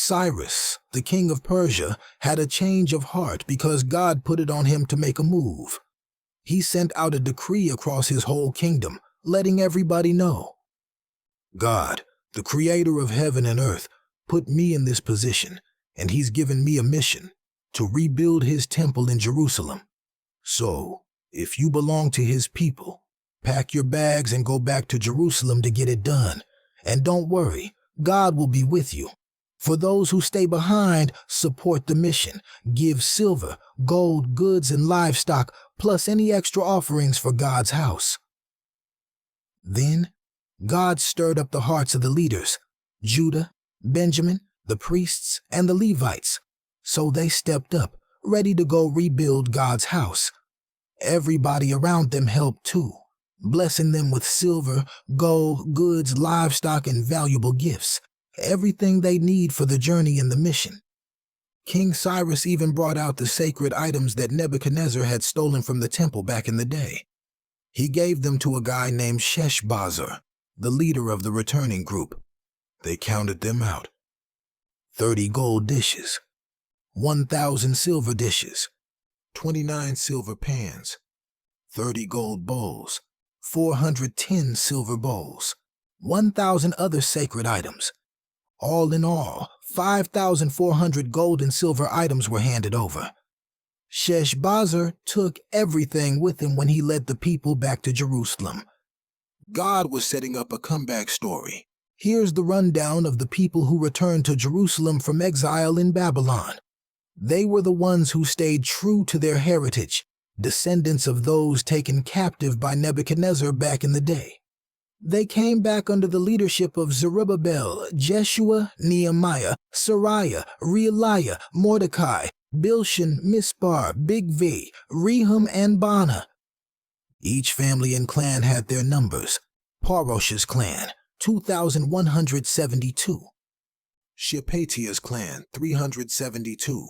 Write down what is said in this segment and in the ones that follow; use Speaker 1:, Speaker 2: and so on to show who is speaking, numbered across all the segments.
Speaker 1: Cyrus, the king of Persia, had a change of heart because God put it on him to make a move. He sent out a decree across his whole kingdom, letting everybody know. God, the creator of heaven and earth, put me in this position, and he's given me a mission to rebuild his temple in Jerusalem. So, if you belong to his people, pack your bags and go back to Jerusalem to get it done. And don't worry, God will be with you. For those who stay behind, support the mission. Give silver, gold, goods, and livestock, plus any extra offerings for God's house. Then, God stirred up the hearts of the leaders, Judah, Benjamin, the priests, and the Levites. So they stepped up, ready to go rebuild God's house. Everybody around them helped too, blessing them with silver, gold, goods, livestock, and valuable gifts. Everything they need for the journey and the mission. King Cyrus even brought out the sacred items that Nebuchadnezzar had stolen from the temple back in the day. He gave them to a guy named Sheshbazzar, the leader of the returning group. They counted them out. 30 gold dishes, 1,000 silver dishes, 29 silver pans, 30 gold bowls, 410 silver bowls, 1,000 other sacred items. All in all, 5,400 gold and silver items were handed over. Sheshbazzar took everything with him when he led the people back to Jerusalem. God was setting up a comeback story. Here's the rundown of the people who returned to Jerusalem from exile in Babylon. They were the ones who stayed true to their heritage, descendants of those taken captive by Nebuchadnezzar back in the day. They came back under the leadership of Zerubbabel, Jeshua, Nehemiah, Sariah, Realiah, Mordecai, Bilshan, Mispar, Bigvi, Rehum, and Baanah. Each family and clan had their numbers. Parosh's clan, 2,172. Shephatiah's clan, 372.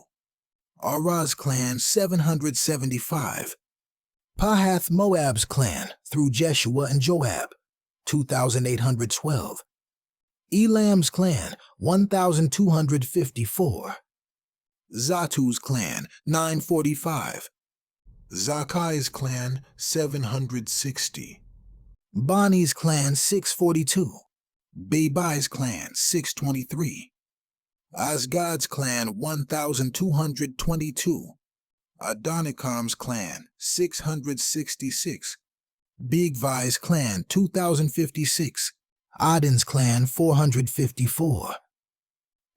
Speaker 1: Araz's clan, 775. Pahath Moab's clan, through Jeshua and Joab, 2,812. Elam's clan, 1,254. Zatu's clan, 945. Zakkai's clan, 760. Bani's clan, 642. Bebai's clan, 623. Azgad's clan, 1,222. Adonikam's clan, 666. Bigvi's clan, 2,056. Adin's clan, 454.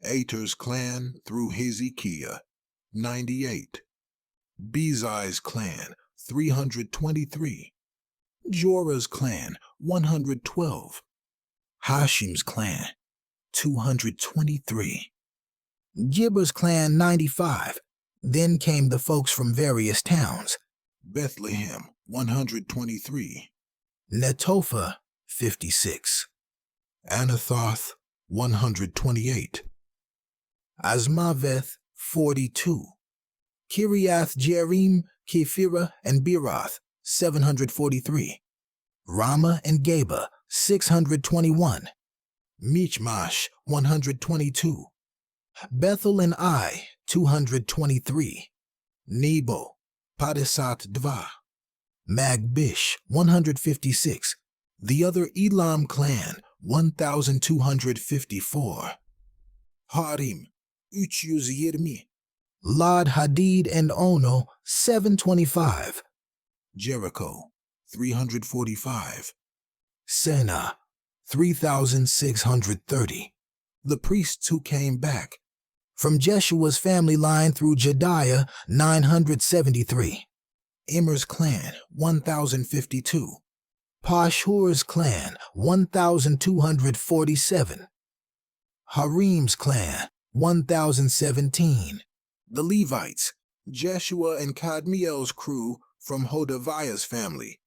Speaker 1: Ater's clan, through Hezekiah, 98. Bezai's clan, 323. Jorah's clan, 112. Hashim's clan, 223. Gibber's clan, 95. Then came the folks from various towns. Bethlehem, 123. Netophah, 56. Anathoth, 128. Azmaveth, 42. Kiriath Jearim, Kephirah, and Beeroth, 743. Ramah and Geba, 621. Michmash, 122. Bethel and Ai, 223. Nebo, Padesat Dva. Magbish, 156. The other Elam clan, 1,254. Harim, 320. Lod Hadid and Ono, 725. Jericho, 345. Sena, 3,630. The priests who came back. From Jeshua's family line through Jediah, 973. Immer's clan, 1,052. Pashhur's clan, 1,247. Harim's clan, 1,017. The Levites, Jeshua and Kadmiel's crew from Hodaviah's family,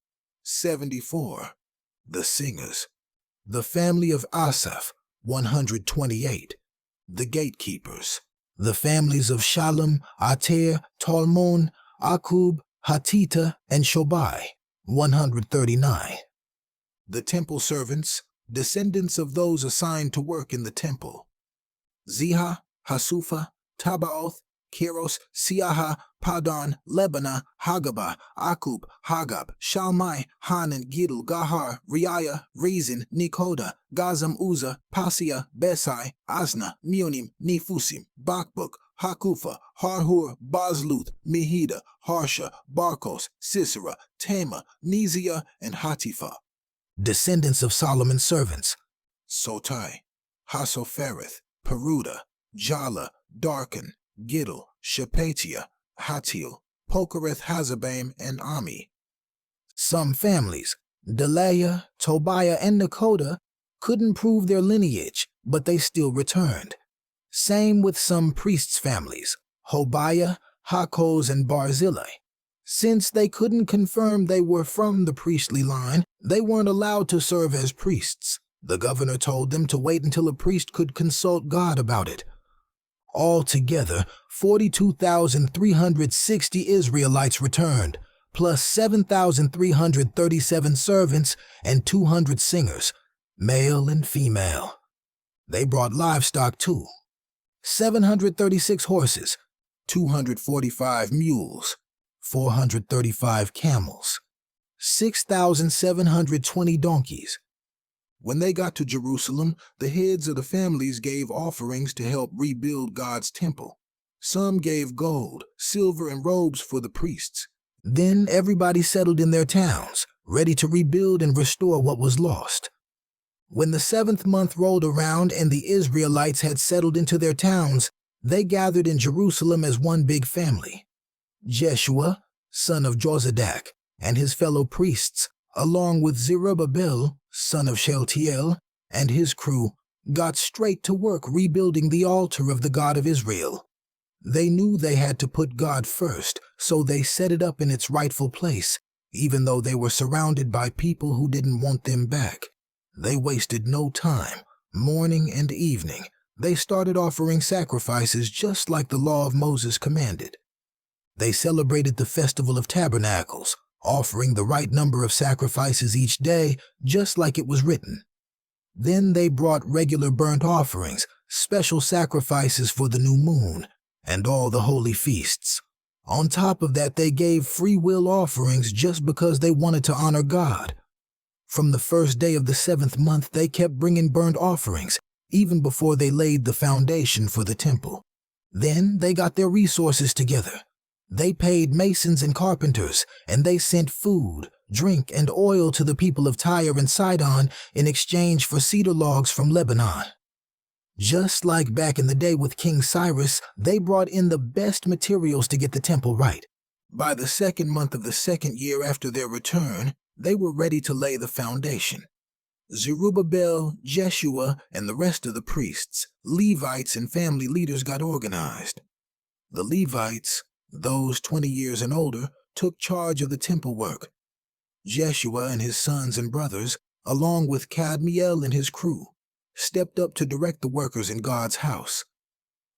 Speaker 1: 74. The singers, the family of Asaph, 128. The gatekeepers, the families of Shalom, Ater, Talmon, Akub, Hatita, and Shobai, 139. The temple servants, descendants of those assigned to work in the temple. Ziha, Hasufa, Tabaoth, Keros, Siaha, Padon, Lebanah, Hagabah, Akub, Hagab, Shalmai, Hanan, Gidl, Gahar, Riah, Rezin, Nikoda, Gazam, Uzzah, Pasia, Besai, Asna, Munim, Nefusim, Bakbuk, Hakufa, Harhur, Bazluth, Mehida, Harsha, Barkos, Sisera, Tema, Nezia, and Hatifa. Descendants of Solomon's servants: Sotai, Hasophereth, Peruda, Jala, Darkan, Giddel, Shepatia, Hatil, Pokereth Hazabaim, and Ami. Some families, Delaiah, Tobiah, and Nekoda, couldn't prove their lineage, but they still returned. Same with some priests' families, Hobiah, Hakos, and Barzillai. Since they couldn't confirm they were from the priestly line, they weren't allowed to serve as priests. The governor told them to wait until a priest could consult God about it. Altogether, 42,360 Israelites returned, plus 7,337 servants and 200 singers, male and female. They brought livestock too: 736 horses, 245 mules, 435 camels, 6,720 donkeys. When they got to Jerusalem, the heads of the families gave offerings to help rebuild God's temple. Some gave gold, silver, and robes for the priests. Then everybody settled in their towns, ready to rebuild and restore what was lost. When the 7th month rolled around and the Israelites had settled into their towns, they gathered in Jerusalem as one big family. Jeshua, son of Jozadak, and his fellow priests, along with Zerubbabel, son of Shealtiel, and his crew, got straight to work rebuilding the altar of the God of Israel. They knew they had to put God first, so they set it up in its rightful place, even though they were surrounded by people who didn't want them back. They wasted no time. Morning and evening, they started offering sacrifices just like the law of Moses commanded. They celebrated the Festival of Tabernacles, offering the right number of sacrifices each day, just like it was written. Then they brought regular burnt offerings, special sacrifices for the new moon, and all the holy feasts. On top of that, they gave free will offerings just because they wanted to honor God. From the first day of the 7th month, they kept bringing burnt offerings, even before they laid the foundation for the temple. Then they got their resources together. They paid masons and carpenters, and they sent food, drink, and oil to the people of Tyre and Sidon in exchange for cedar logs from Lebanon. Just like back in the day with King Cyrus, they brought in the best materials to get the temple right. By the 2nd month of the 2nd year after their return, they were ready to lay the foundation. Zerubbabel, Jeshua, and the rest of the priests, Levites, and family leaders got organized. The Levites, those 20 years and older, took charge of the temple work. Jeshua and his sons and brothers, along with Kadmiel and his crew, stepped up to direct the workers in God's house.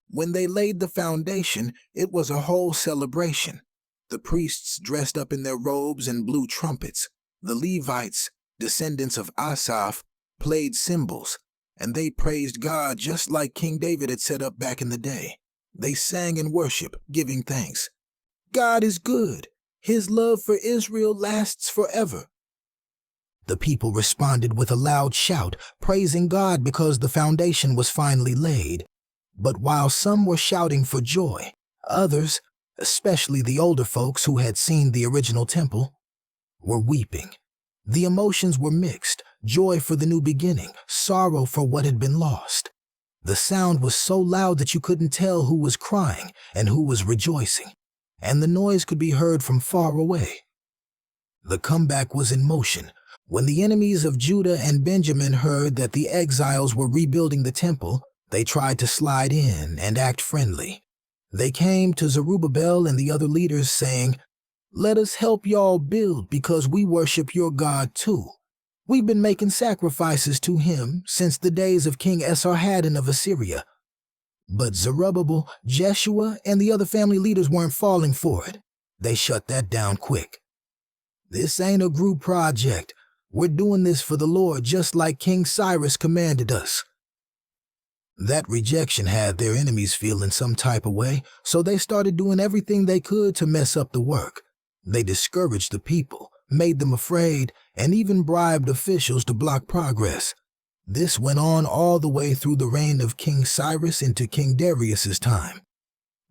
Speaker 1: When they laid the foundation, it was a whole celebration. The priests dressed up in their robes and blew trumpets. The Levites, descendants of Asaph, played cymbals, and they praised God just like King David had set up back in the day. They sang in worship, giving thanks. God is good. His love for Israel lasts forever. The people responded with a loud shout, praising God because the foundation was finally laid. But while some were shouting for joy, others, especially the older folks who had seen the original temple, were weeping. The emotions were mixed: joy for the new beginning, sorrow for what had been lost. The sound was so loud that you couldn't tell who was crying and who was rejoicing, and the noise could be heard from far away. The comeback was in motion. When the enemies of Judah and Benjamin heard that the exiles were rebuilding the temple, they tried to slide in and act friendly. They came to Zerubbabel and the other leaders saying, "Let us help y'all build because we worship your God too. We've been making sacrifices to him since the days of King Esarhaddon of Assyria." But Zerubbabel, Jeshua, and the other family leaders weren't falling for it. They shut that down quick. "This ain't a group project. We're doing this for the Lord just like King Cyrus commanded us." That rejection had their enemies feeling some type of way, so they started doing everything they could to mess up the work. They discouraged the people, made them afraid, and even bribed officials to block progress. This went on all the way through the reign of King Cyrus into King Darius's time.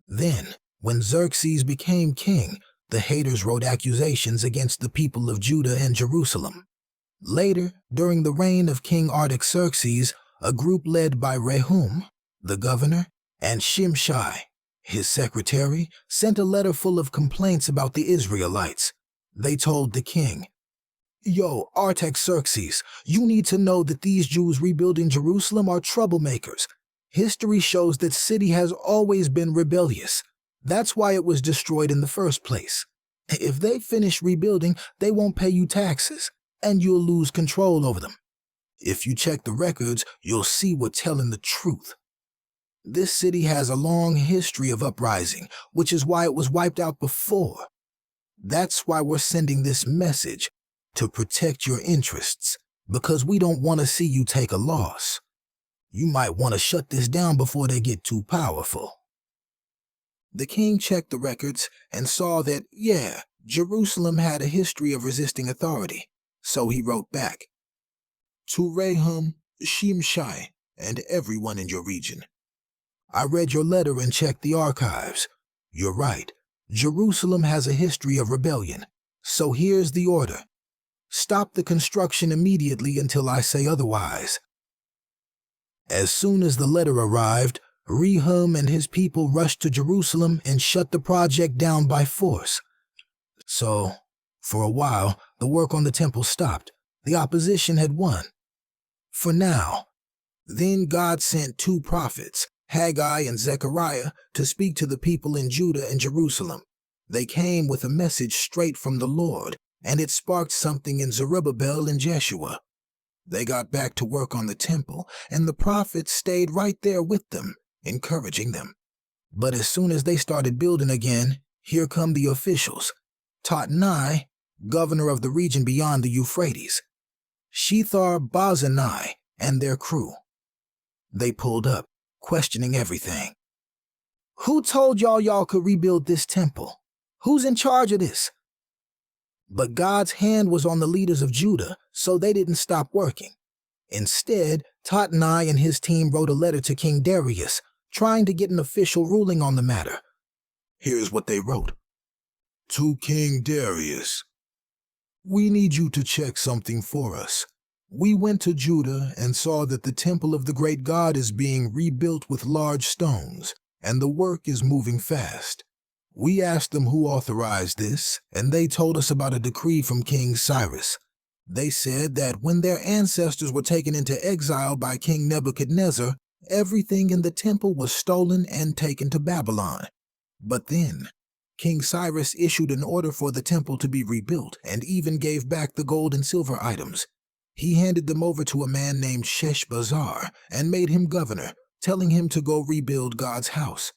Speaker 1: Then, when Xerxes became king, the haters wrote accusations against the people of Judah and Jerusalem. Later, during the reign of King Artaxerxes, a group led by Rehum, the governor, and Shimshai, his secretary, sent a letter full of complaints about the Israelites. They told the king, "Yo, Artaxerxes, you need to know that these Jews rebuilding Jerusalem are troublemakers. History shows that city has always been rebellious. That's why it was destroyed in the first place. If they finish rebuilding, they won't pay you taxes, and you'll lose control over them. If you check the records, you'll see we're telling the truth. This city has a long history of uprising, which is why it was wiped out before. That's why we're sending this message, to protect your interests, because we don't want to see you take a loss. You might want to shut this down before they get too powerful." The king checked the records and saw that, yeah, Jerusalem had a history of resisting authority, so he wrote back, "To Rehum, Shimshai, and everyone in your region. I read your letter and checked the archives. You're right. Jerusalem has a history of rebellion. So here's the order. Stop the construction immediately until I say otherwise." As soon as the letter arrived, Rehum and his people rushed to Jerusalem and shut the project down by force. So, for a while, the work on the temple stopped. The opposition had won. For now. Then God sent 2 prophets, Haggai and Zechariah, to speak to the people in Judah and Jerusalem. They came with a message straight from the Lord, and it sparked something in Zerubbabel and Jeshua. They got back to work on the temple, and the prophets stayed right there with them, encouraging them. But as soon as they started building again, here come the officials. Tatnai, governor of the region beyond the Euphrates, Shethar-Bozenai, and their crew. They pulled up, questioning everything. "Who told y'all could rebuild this temple? Who's in charge of this?" But God's hand was on the leaders of Judah, so they didn't stop working. Instead, Tatnai and his team wrote a letter to King Darius, trying to get an official ruling on the matter. Here's what they wrote. "To King Darius, we need you to check something for us. We went to Judah and saw that the temple of the great God is being rebuilt with large stones, and the work is moving fast. We asked them who authorized this, and they told us about a decree from King Cyrus. They said that when their ancestors were taken into exile by King Nebuchadnezzar, everything in the temple was stolen and taken to Babylon. But then, King Cyrus issued an order for the temple to be rebuilt and even gave back the gold and silver items. He handed them over to a man named Sheshbazzar and made him governor, telling him to go rebuild God's house.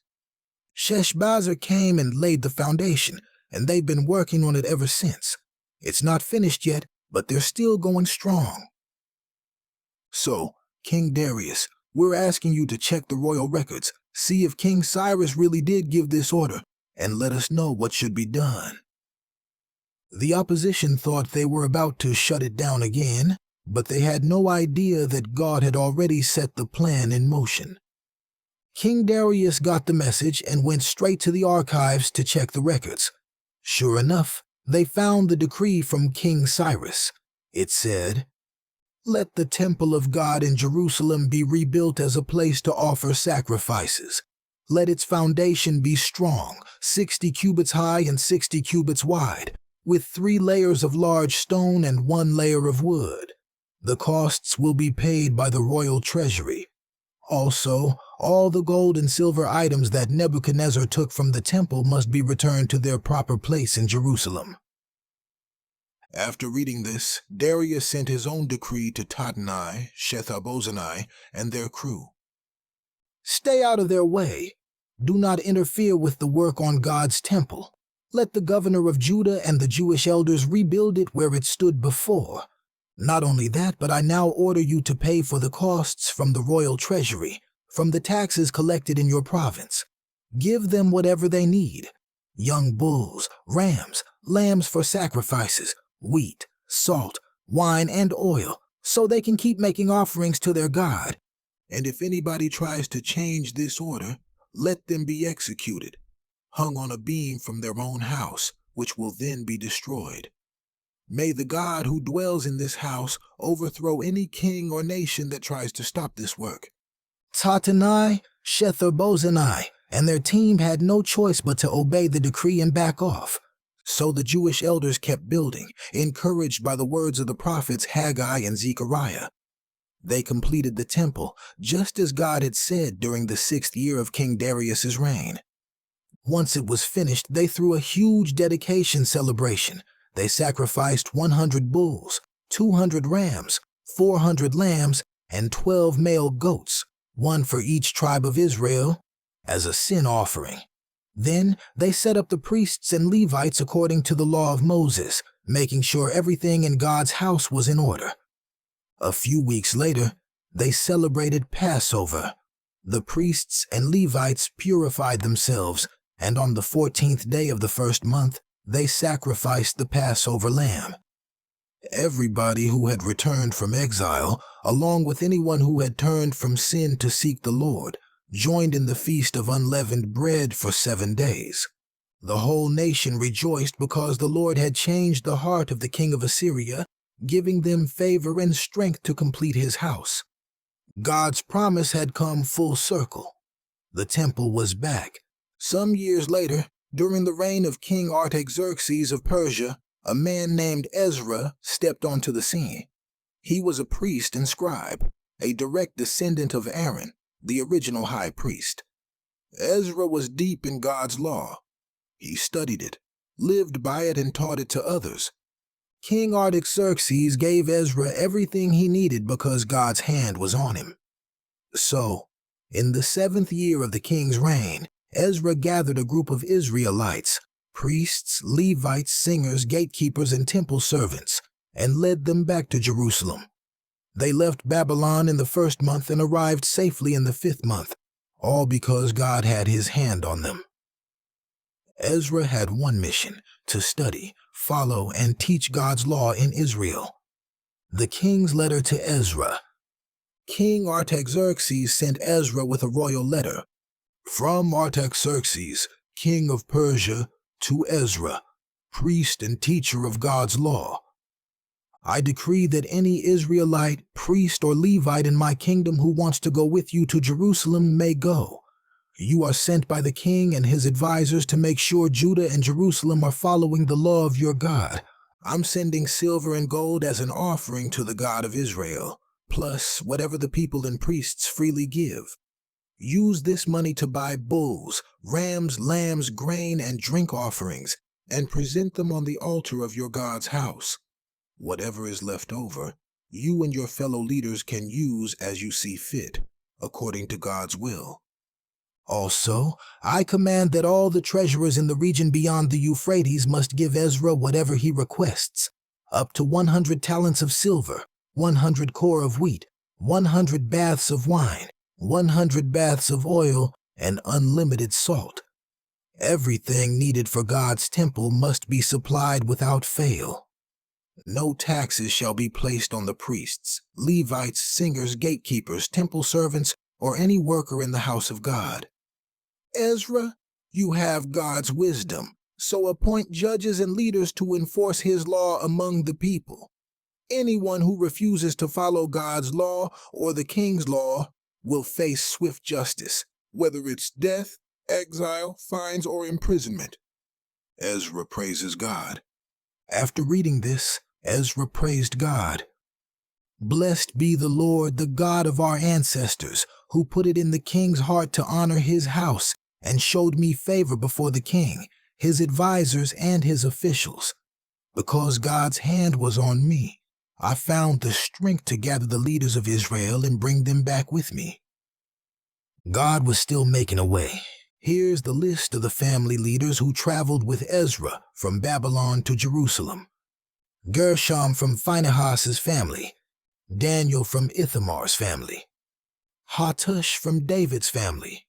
Speaker 1: Sheshbazzar came and laid the foundation, and they've been working on it ever since. It's not finished yet, but they're still going strong. So, King Darius, we're asking you to check the royal records, see if King Cyrus really did give this order, and let us know what should be done." The opposition thought they were about to shut it down again, but they had no idea that God had already set the plan in motion. King Darius got the message and went straight to the archives to check the records. Sure enough, they found the decree from King Cyrus. It said, "Let the temple of God in Jerusalem be rebuilt as a place to offer sacrifices. Let its foundation be strong, 60 cubits high and 60 cubits wide, with 3 layers of large stone and 1 layer of wood. The costs will be paid by the royal treasury. Also, all the gold and silver items that Nebuchadnezzar took from the temple must be returned to their proper place in Jerusalem." After reading this, Darius sent his own decree to Tatnai, Shethar-Bozenai, and their crew. "Stay out of their way. Do not interfere with the work on God's temple. Let the governor of Judah and the Jewish elders rebuild it where it stood before. Not only that, but I now order you to pay for the costs from the royal treasury, from the taxes collected in your province. Give them whatever they need: young bulls, rams, lambs for sacrifices, wheat, salt, wine, and oil, so they can keep making offerings to their God. And if anybody tries to change this order, let them be executed, hung on a beam from their own house, which will then be destroyed. May the God who dwells in this house overthrow any king or nation that tries to stop this work." Tatanai, Shether-bozenai, and their team had no choice but to obey the decree and back off. So the Jewish elders kept building, encouraged by the words of the prophets Haggai and Zechariah. They completed the temple, just as God had said during the 6th year of King Darius's reign. Once it was finished, they threw a huge dedication celebration. They sacrificed 100 bulls, 200 rams, 400 lambs, and 12 male goats, one for each tribe of Israel, as a sin offering. Then they set up the priests and Levites according to the law of Moses, making sure everything in God's house was in order. A few weeks later, they celebrated Passover. The priests and Levites purified themselves, and on the 14th day of the first month, they sacrificed the Passover lamb. Everybody who had returned from exile, along with anyone who had turned from sin to seek the Lord, joined in the feast of unleavened bread for 7 days. The whole nation rejoiced because the Lord had changed the heart of the king of Assyria, giving them favor and strength to complete his house. God's promise had come full circle. The temple was back. Some years later, during the reign of King Artaxerxes of Persia, a man named Ezra stepped onto the scene. He was a priest and scribe, a direct descendant of Aaron, the original high priest. Ezra was deep in God's law. He studied it, lived by it, and taught it to others. King Artaxerxes gave Ezra everything he needed because God's hand was on him. So, in the 7th year of the king's reign, Ezra gathered a group of Israelites, priests, Levites, singers, gatekeepers, and temple servants, and led them back to Jerusalem. They left Babylon in the 1st month and arrived safely in the 5th month, all because God had his hand on them. Ezra had one mission: to study, follow, and teach God's law in Israel. The king's letter to Ezra. King Artaxerxes sent Ezra with a royal letter. From Artaxerxes, king of Persia, to Ezra, priest and teacher of God's law. I decree that any Israelite, priest, or Levite in my kingdom who wants to go with you to Jerusalem may go. You are sent by the king and his advisors to make sure Judah and Jerusalem are following the law of your God. I'm sending silver and gold as an offering to the God of Israel, plus whatever the people and priests freely give. Use this money to buy bulls, rams, lambs, grain, and drink offerings, and present them on the altar of your God's house. Whatever is left over, you and your fellow leaders can use as you see fit, according to God's will. Also, I command that all the treasurers in the region beyond the Euphrates must give Ezra whatever he requests, up to 100 talents of silver, 100 kor of wheat, 100 baths of wine, 100 baths of oil, and unlimited salt. Everything needed for God's temple must be supplied without fail. No taxes shall be placed on the priests, Levites, singers, gatekeepers, temple servants, or any worker in the house of God. Ezra, you have God's wisdom, so appoint judges and leaders to enforce his law among the people. Anyone who refuses to follow God's law or the king's law will face swift justice, whether it's death, exile, fines, or imprisonment. Ezra praises God. After reading this, Ezra praised God. Blessed be the Lord, the God of our ancestors, who put it in the king's heart to honor his house and showed me favor before the king, his advisors, and his officials. Because God's hand was on me, I found the strength to gather the leaders of Israel and bring them back with me. God was still making a way. Here's the list of the family leaders who traveled with Ezra from Babylon to Jerusalem. Gershom from Phinehas's family, Daniel from Ithamar's family, Hattush from David's family,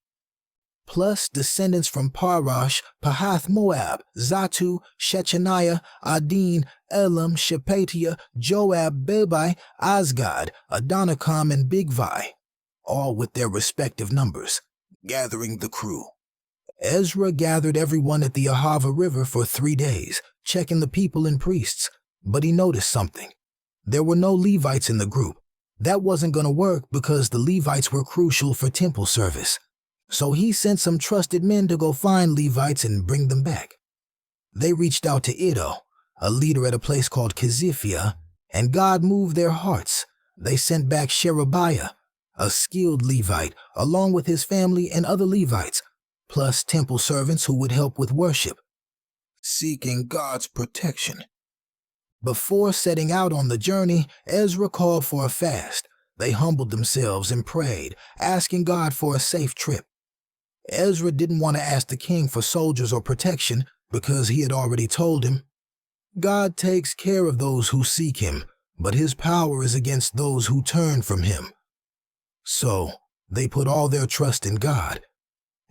Speaker 1: plus descendants from Parash, Pahath Moab, Zatu, Shechaniah, Adin, Elam, Shephatiah, Joab, Bebai, Azgad, Adonikam, and Bigvai, all with their respective numbers, gathering the crew. Ezra gathered everyone at the Ahava River for 3 days, checking the people and priests, but he noticed something. There were no Levites in the group. That wasn't going to work because the Levites were crucial for temple service. So he sent some trusted men to go find Levites and bring them back. They reached out to Iddo, a leader at a place called Keziphia, and God moved their hearts. They sent back Sherebiah, a skilled Levite, along with his family and other Levites, plus temple servants who would help with worship, seeking God's protection. Before setting out on the journey, Ezra called for a fast. They humbled themselves and prayed, asking God for a safe trip. Ezra didn't want to ask the king for soldiers or protection because he had already told him, God takes care of those who seek him, but his power is against those who turn from him. So they put all their trust in God,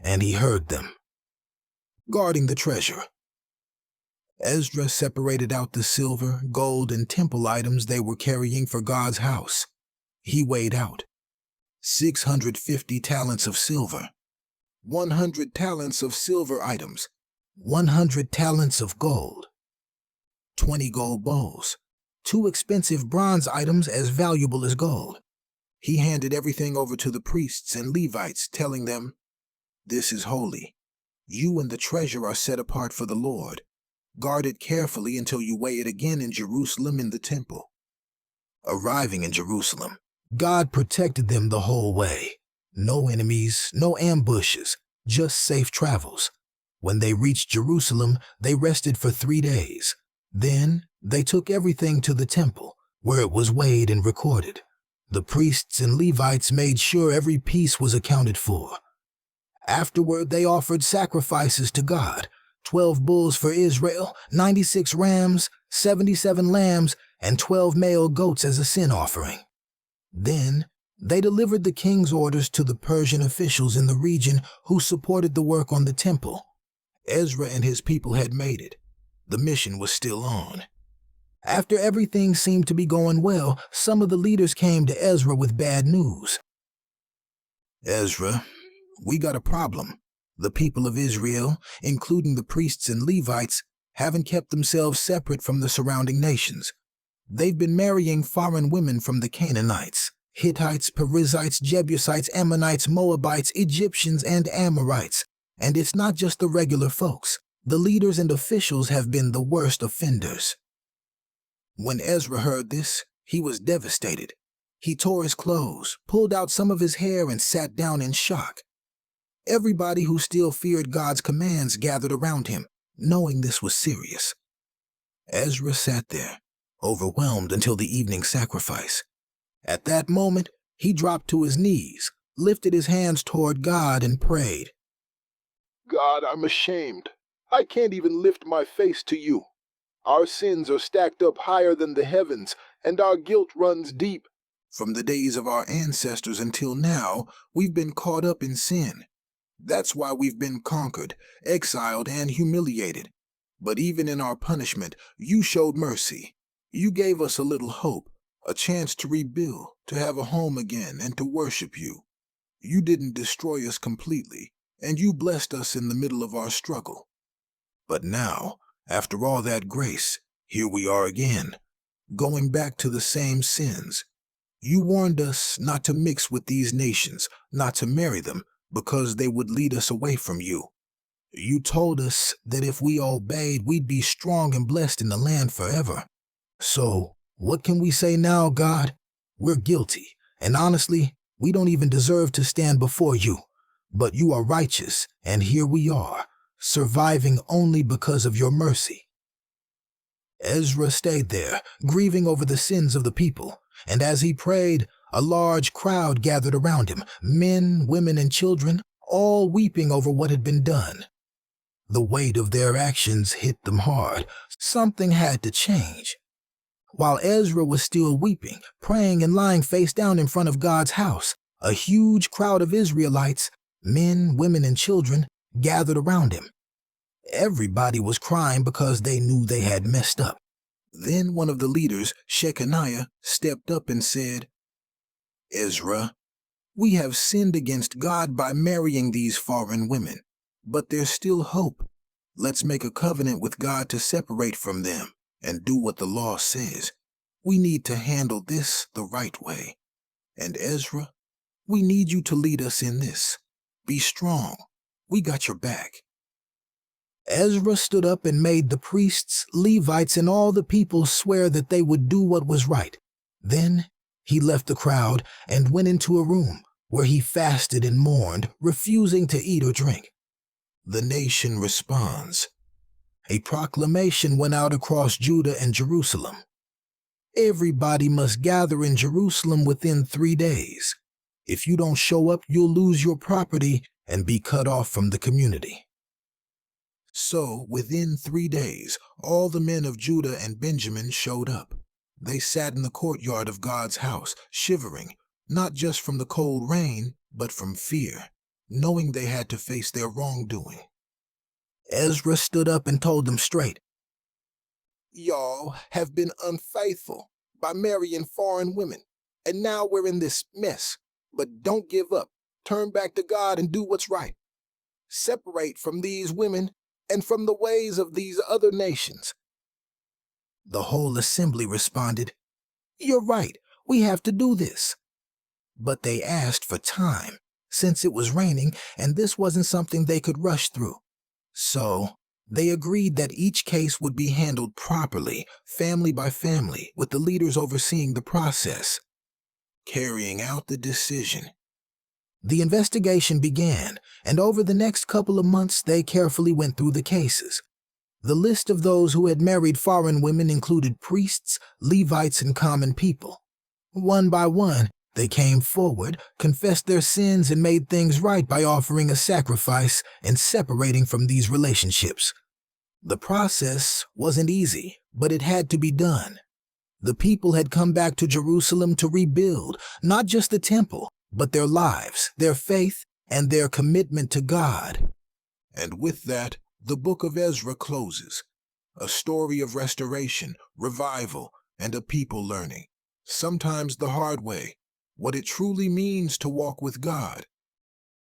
Speaker 1: and he heard them. Guarding the treasure. Ezra separated out the silver, gold, and temple items they were carrying for God's house. He weighed out 650 talents of silver, 100 talents of silver items, 100 talents of gold, 20 gold bowls, 2 expensive bronze items as valuable as gold. He handed everything over to the priests and Levites, telling them, This is holy. You and the treasure are set apart for the Lord. Guard it carefully until you weigh it again in Jerusalem in the temple. Arriving in Jerusalem, God protected them the whole way. No enemies, no ambushes, just safe travels. When they reached Jerusalem, they rested for 3 days. Then they took everything to the temple, where it was weighed and recorded. The priests and Levites made sure every piece was accounted for. Afterward, they offered sacrifices to God, 12 bulls for Israel, 96 rams, 77 lambs, and 12 male goats as a sin offering. Then they delivered the king's orders to the Persian officials in the region who supported the work on the temple. Ezra and his people had made it. The mission was still on. After everything seemed to be going well, some of the leaders came to Ezra with bad news. Ezra, we got a problem. The people of Israel, including the priests and Levites, haven't kept themselves separate from the surrounding nations. They've been marrying foreign women from the Canaanites, Hittites, Perizzites, Jebusites, Ammonites, Moabites, Egyptians, and Amorites. And it's not just the regular folks. The leaders and officials have been the worst offenders. When Ezra heard this, he was devastated. He tore his clothes, pulled out some of his hair, and sat down in shock. Everybody who still feared God's commands gathered around him, knowing this was serious. Ezra sat there, overwhelmed until the evening sacrifice. At that moment, he dropped to his knees, lifted his hands toward God, and prayed. God, I'm ashamed. I can't even lift my face to you. Our sins are stacked up higher than the heavens, and our guilt runs deep. From the days of our ancestors until now, we've been caught up in sin. That's why we've been conquered, exiled, and humiliated. But even in our punishment, you showed mercy. You gave us a little hope, a chance to rebuild, to have a home again, and to worship you. You didn't destroy us completely, and you blessed us in the middle of our struggle. But now, after all that grace, here we are again, going back to the same sins. You warned us not to mix with these nations, not to marry them, because they would lead us away from you. You told us that if we obeyed, we'd be strong and blessed in the land forever. So, what can we say now, God? We're guilty, and honestly, we don't even deserve to stand before you. But you are righteous, and here we are, surviving only because of your mercy. Ezra stayed there, grieving over the sins of the people, and as he prayed, a large crowd gathered around him, men, women, and children, all weeping over what had been done. The weight of their actions hit them hard. Something had to change. While Ezra was still weeping, praying, and lying face down in front of God's house, A huge crowd of Israelites, men, women, and children, gathered around him. Everybody was crying because they knew they had messed up. Then one of the leaders, Shechaniah, stepped up and said, "Ezra, we have sinned against God by marrying these foreign women, but there's still hope. Let's make a covenant with God to separate from them and do what the law says. We need to handle this the right way. And Ezra, we need you to lead us in this. Be strong. We got your back." Ezra stood up and made the priests, Levites, and all the people swear that they would do what was right. Then he left the crowd and went into a room where he fasted and mourned, refusing to eat or drink. The nation responds. A proclamation went out across Judah and Jerusalem. Everybody must gather in Jerusalem within 3 days. If you don't show up, you'll lose your property and be cut off from the community. So, within 3 days, all the men of Judah and Benjamin showed up. They sat in the courtyard of God's house, shivering, not just from the cold rain, but from fear, knowing they had to face their wrongdoing. Ezra stood up and told them straight, "Y'all have been unfaithful by marrying foreign women, and now we're in this mess. But don't give up. Turn back to God and do what's right. Separate from these women and from the ways of these other nations." The whole assembly responded, "You're right. We have to do this." But they asked for time, since it was raining and this wasn't something they could rush through. So they agreed that each case would be handled properly, family by family, with the leaders overseeing the process, carrying out the decision. The investigation began, and over the next couple of months they carefully went through the cases. The list of those who had married foreign women included priests, Levites, and common people. One by one, they came forward, confessed their sins, and made things right by offering a sacrifice and separating from these relationships. The process wasn't easy, but it had to be done. The people had come back to Jerusalem to rebuild, not just the temple, but their lives, their faith, and their commitment to God. And with that, the book of Ezra closes, a story of restoration, revival, and a people learning, sometimes the hard way, what it truly means to walk with God.